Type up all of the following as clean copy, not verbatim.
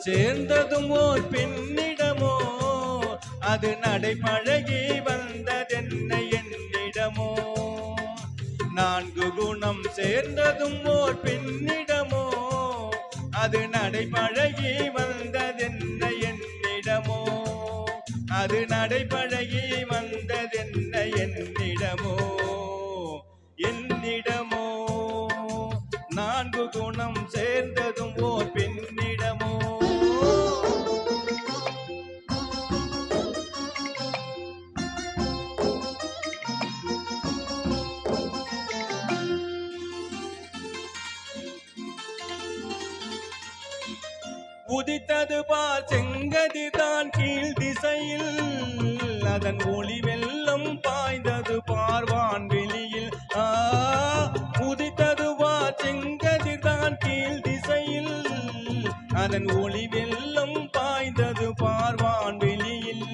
சேர்ந்ததும் ஓர் பெண்ணிடமோ அது நடைபழகி வந்ததென்ன என்னிடமோ 4 குணம் சேர்ந்ததும் ஓர் பெண்ணிடமோ அது நடைபழகி வந்ததென்ன என்னிடமோ அது நடைபழகி வந்ததென்ன என்னிடமோ 4 குணம் சேர்ந்ததும் ஓர் பெண்ணிடமோ உதித்தது பால் செங்கதிதான் கீழ் திசையில் அதன் ஒளி வெள்ளம் பாய்ந்தது பார்வான் வெளியில் உதித்தது பால் செங்கதிதான் கீழ் திசையில் அதன் ஒளி வெள்ளம் பாய்ந்தது பார்வான் வெளியில்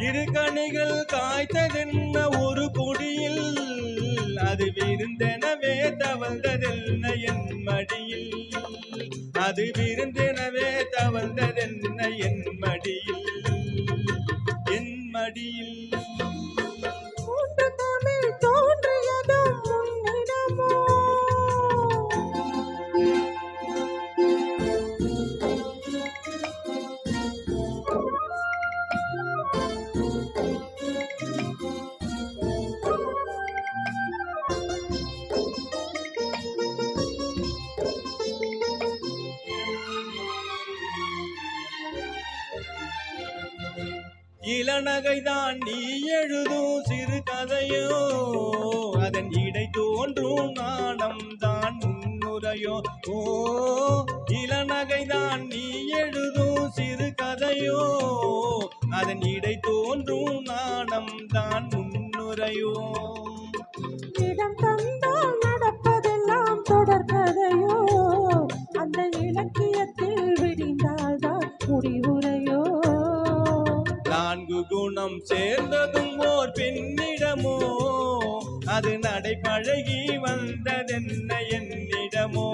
இரு கனிகள் காய்த்ததென்ன ஒரு கொடியில் அது விருந்தெனவே தவழ்ந்ததென்ன என் மடியில் அது விருந்தெனவே தவழ்ந்ததென்ன என் மடியில் என் மடியில் இளநகைதான் நீ எழுதும் சிறு கதையோ அதன் இடை தோன்றும் நாணம் தான் முன்னுரையோ இளநகைதான் நீ எழுதும் சிறு கதையோ அதன் இடை தோன்றும் நாணம் தான் முன்னுரையோ இடம் தந்தால் நடப்பதெல்லாம் தொடர்கதையோ அந்த இலக்கியத்தில் விடிந்தால்தான் முடிவுரையோ 4 குணம் சேர்ந்ததும் ஓர் பெண்ணிடமோ அது நடைபழகி வந்ததென்ன என்னிடமோ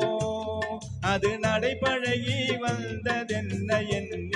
அது நடைபழகி வந்ததென்ன என்